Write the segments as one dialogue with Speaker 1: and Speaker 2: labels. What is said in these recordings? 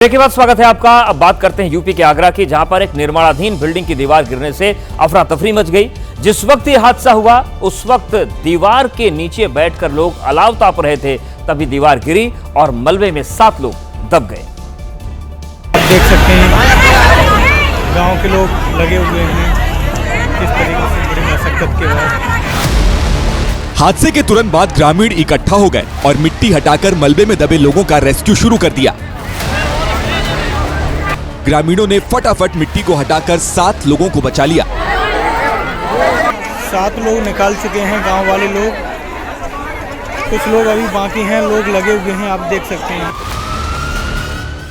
Speaker 1: के बाद स्वागत है आपका। अब बात करते हैं यूपी के आगरा की, जहां पर एक निर्माणाधीन बिल्डिंग की दीवार गिरने से अफरा तफरी मच गई। जिस वक्त ये हादसा हुआ उस वक्त दीवार के नीचे बैठकर लोग अलाव ताप रहे थे, तभी दीवार गिरी और मलबे में 7 लोग दब गए।
Speaker 2: आप देख सकते हैं गांव के लोग लगे हुए हैं किस तरीके से बड़ी मशक्कत के बाद।
Speaker 3: हादसे के तुरंत बाद ग्रामीण इकट्ठा हो गए और मिट्टी हटाकर मलबे में दबे लोगों का रेस्क्यू शुरू कर दिया। ग्रामीणों ने फटाफट मिट्टी को हटाकर 7 लोगों को बचा लिया।
Speaker 2: 7 लोग निकाल चुके हैं गांव वाले लोग, कुछ लोग अभी बाकी हैं, लोग लगे हुए हैं, आप देख सकते हैं।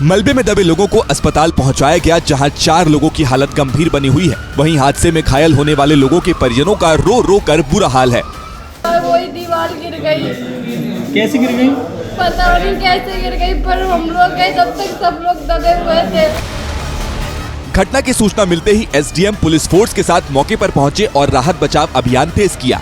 Speaker 3: मलबे में दबे लोगों को अस्पताल पहुंचाया गया, जहां 4 लोगों की हालत गंभीर बनी हुई है। वहीं हादसे में घायल होने वाले लोगों के परिजनों का रो रो कर बुरा हाल है।
Speaker 4: वही दीवार गिर गई।
Speaker 2: कैसे गिर गई?
Speaker 4: पता नहीं कैसे गिर गई, पर हम लोग गए तब तक सब लोग दबे हुए थे।
Speaker 3: घटना की सूचना मिलते ही एसडीएम पुलिस फोर्स के साथ मौके पर पहुंचे और राहत बचाव अभियान तेज किया।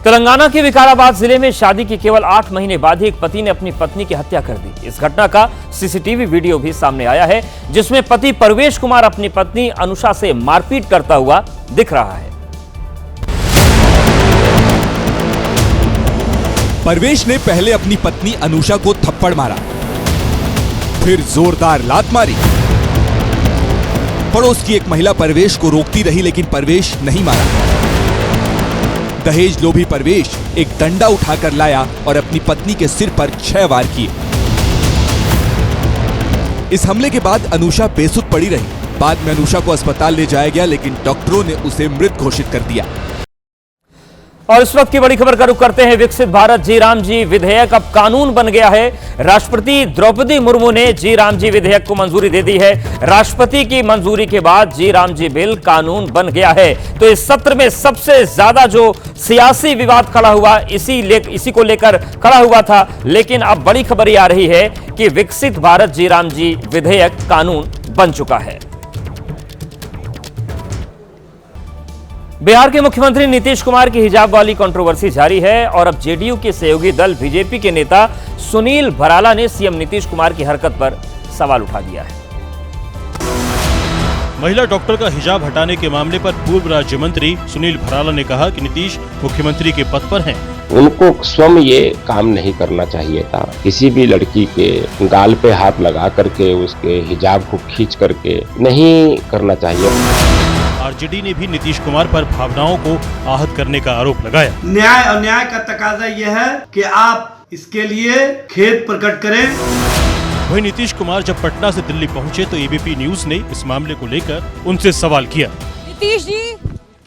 Speaker 1: तेलंगाना के विकाराबाद जिले में शादी के केवल 8 महीने बाद ही एक पति ने अपनी पत्नी की हत्या कर दी। इस घटना का सीसीटीवी वीडियो भी सामने आया है, जिसमें पति परवेश कुमार अपनी पत्नी अनुषा से मारपीट करता हुआ दिख रहा है।
Speaker 3: परवेश ने पहले अपनी पत्नी अनुषा को थप्पड़ मारा, फिर जोरदार लात मारी। पड़ोस की एक महिला परवेश को रोकती रही, लेकिन परवेश नहीं मारा। दहेज लोभी परवेश एक डंडा उठाकर लाया और अपनी पत्नी के सिर पर 6 वार किए। इस हमले के बाद अनुषा बेसुध पड़ी रही। बाद में अनुषा को अस्पताल ले जाया गया, लेकिन डॉक्टरों ने उसे मृत घोषित कर दिया।
Speaker 1: और इस वक्त की बड़ी खबर का रुख करते हैं। विकसित भारत जी राम जी विधेयक अब कानून बन गया है। राष्ट्रपति द्रौपदी मुर्मू ने जी राम जी विधेयक को मंजूरी दे दी है। राष्ट्रपति की मंजूरी के बाद जी राम जी बिल कानून बन गया है। तो इस सत्र में सबसे ज्यादा जो सियासी विवाद खड़ा हुआ इसी को लेकर खड़ा हुआ था, लेकिन अब बड़ी खबर यह आ रही है कि विकसित भारत जी राम जी विधेयक कानून बन चुका है। बिहार के मुख्यमंत्री नीतीश कुमार की हिजाब वाली कंट्रोवर्सी जारी है और अब जेडीयू के सहयोगी दल बीजेपी के नेता सुनील भराला ने सीएम नीतीश कुमार की हरकत पर सवाल उठा दिया है।
Speaker 5: महिला डॉक्टर का हिजाब हटाने के मामले पर पूर्व राज्य मंत्री सुनील भराला ने कहा कि नीतीश मुख्यमंत्री के पद पर हैं।
Speaker 6: उनको स्वयं ये काम नहीं करना चाहिए था। किसी भी लड़की के गाल पे हाथ लगा करके उसके हिजाब को खींच करके नहीं करना चाहिए।
Speaker 5: आरजेडी ने भी नीतीश कुमार पर भावनाओं को आहत करने का आरोप लगाया।
Speaker 7: न्याय और न्याय का तकाजा यह है कि आप इसके लिए खेद प्रकट करें।
Speaker 5: वहीं नीतीश कुमार जब पटना से दिल्ली पहुंचे तो एबीपी न्यूज ने इस मामले को लेकर उनसे सवाल किया।
Speaker 8: नीतीश जी,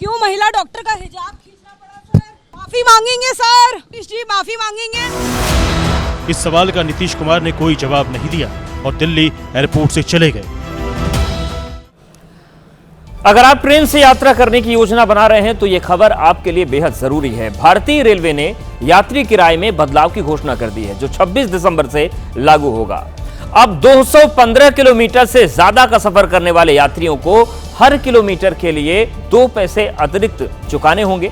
Speaker 8: क्यों महिला डॉक्टर का हिजाब खींचना पड़ा सर? माफी मांगेंगे सर? नीतीश जी माफी मांगेंगे?
Speaker 5: इस सवाल का नीतीश कुमार ने कोई जवाब नहीं दिया और दिल्ली एयरपोर्ट से चले गए।
Speaker 1: अगर आप ट्रेन से यात्रा करने की योजना बना रहे हैं तो यह खबर आपके लिए बेहद जरूरी है। भारतीय रेलवे ने यात्री किराए में बदलाव की घोषणा कर दी है, जो 26 दिसंबर से लागू होगा। अब 215 किलोमीटर से ज्यादा का सफर करने वाले यात्रियों को हर किलोमीटर के लिए 2 पैसे अतिरिक्त चुकाने होंगे।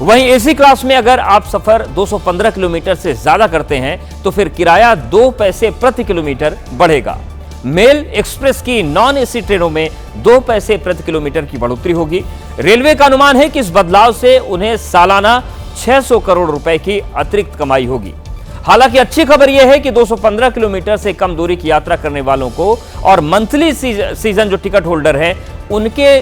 Speaker 1: वहीं एसी क्लास में अगर आप सफर 215 किलोमीटर से ज्यादा करते हैं तो फिर किराया 2 पैसे प्रति किलोमीटर बढ़ेगा। मेल एक्सप्रेस की नॉन एसी ट्रेनों में 2 पैसे प्रति किलोमीटर की बढ़ोतरी होगी। रेलवे का अनुमान है कि इस बदलाव से उन्हें सालाना 600 करोड़ रुपए की अतिरिक्त कमाई होगी। हालांकि अच्छी खबर यह है कि 215 किलोमीटर से कम दूरी की यात्रा करने वालों को और मंथली सीजन जो टिकट होल्डर हैं उनके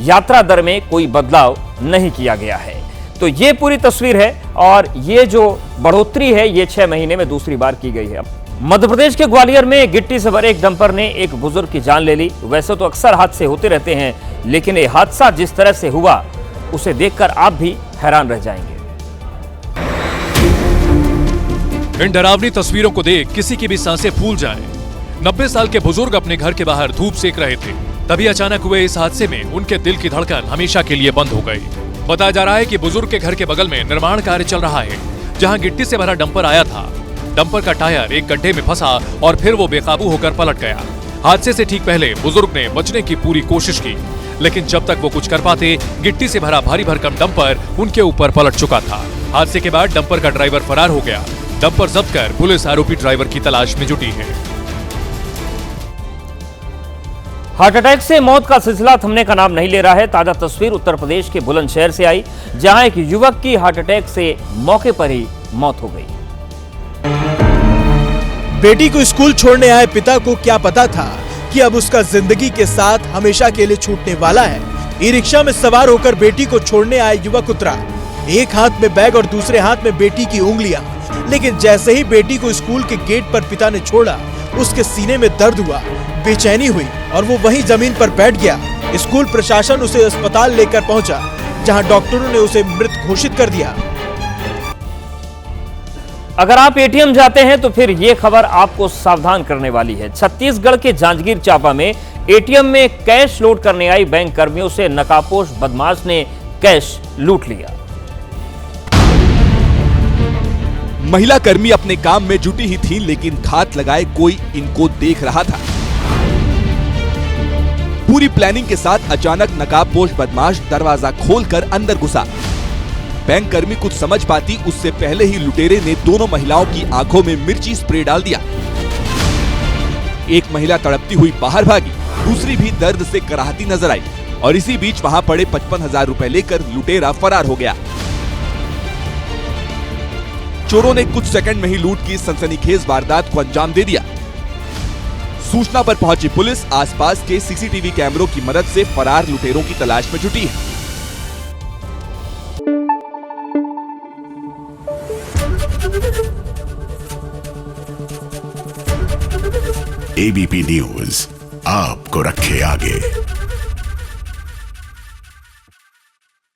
Speaker 1: यात्रा दर में कोई बदलाव नहीं किया गया है। तो ये पूरी तस्वीर है और ये जो बढ़ोतरी है ये 6 महीने में दूसरी बार की गई है। मध्य प्रदेश के ग्वालियर में गिट्टी से भरे एक डंपर ने एक बुजुर्ग की जान ले ली। वैसे तो अक्सर हादसे होते रहते हैं, लेकिन ये हादसा जिस तरह से हुआ उसे देखकर आप भी हैरान रह जाएंगे।
Speaker 9: इन डरावनी तस्वीरों को देख किसी की भी सांसें फूल जाएं। 90 साल के बुजुर्ग अपने घर के बाहर धूप सेक रहे थे, तभी अचानक हुए इस हादसे में उनके दिल की धड़कन हमेशा के लिए बंद हो गई। बताया जा रहा है कि बुजुर्ग के घर के बगल में निर्माण कार्य चल रहा है, जहां गिट्टी से भरा डंपर आया था। डंपर का टायर एक गड्ढे में फंसा और फिर वो बेकाबू होकर पलट गया। हादसे से ठीक पहले बुजुर्ग ने बचने की पूरी कोशिश की, लेकिन जब तक वो कुछ कर पाते, गिट्टी से भरा भारी भरकम डंपर उनके ऊपर पलट चुका था। हादसे के बाद डंपर का ड्राइवर फरार हो गया। डंपर जब्त कर पुलिस आरोपी ड्राइवर की तलाश में जुटी है।
Speaker 1: हार्ट अटैक से मौत का सिलसिला थमने का नाम नहीं ले रहा है। ताजा तस्वीर उत्तर प्रदेश के बुलंदशहर से आई, जहां एक युवक की हार्ट अटैक से मौके पर ही मौत हो गई।
Speaker 10: बेटी को स्कूल छोड़ने आए पिता को क्या पता था कि अब उसका जिंदगी के साथ हमेशा के लिए छूटने वाला है। ई रिक्शा में सवार होकर बेटी को छोड़ने आए युवक उतरा, एक हाथ में बैग और दूसरे हाथ में बेटी की उंगलियां। लेकिन जैसे ही बेटी को स्कूल के गेट पर पिता ने छोड़ा, उसके सीने में दर्द हुआ, बेचैनी हुई और वो वहीं जमीन पर बैठ गया। स्कूल प्रशासन उसे अस्पताल लेकर पहुंचा, जहां डॉक्टरों ने उसे मृत घोषित कर दिया।
Speaker 1: अगर आप एटीएम जाते हैं तो फिर यह खबर आपको सावधान करने वाली है। छत्तीसगढ़ के जांजगीर चांपा में एटीएम में कैश लोड करने आई बैंक कर्मियों से नकाबपोश बदमाश ने कैश लूट लिया।
Speaker 3: महिला कर्मी अपने काम में जुटी ही थीं, लेकिन घात लगाए कोई इनको देख रहा था। पूरी प्लानिंग के साथ अचानक नकाबपोश बदमाश दरवाजा खोलकर अंदर घुसा। बैंक कर्मी कुछ समझ पाती उससे पहले ही लुटेरे ने दोनों महिलाओं की आंखों में मिर्ची स्प्रे डाल दिया। एक महिला तड़पती हुई बाहर भागी, दूसरी भी दर्द से कराहती नजर आई और इसी बीच वहां पड़े 55,000 रुपए लेकर लुटेरा फरार हो गया। चोरों ने कुछ सेकंड में ही लूट की सनसनीखेज वारदात को अंजाम दे दिया। सूचना पर पहुंची पुलिस आसपास के सीसीटीवी कैमरों की मदद से फरार लुटेरों की तलाश में जुटी है।
Speaker 11: एबीपी न्यूज आपको रखे आगे।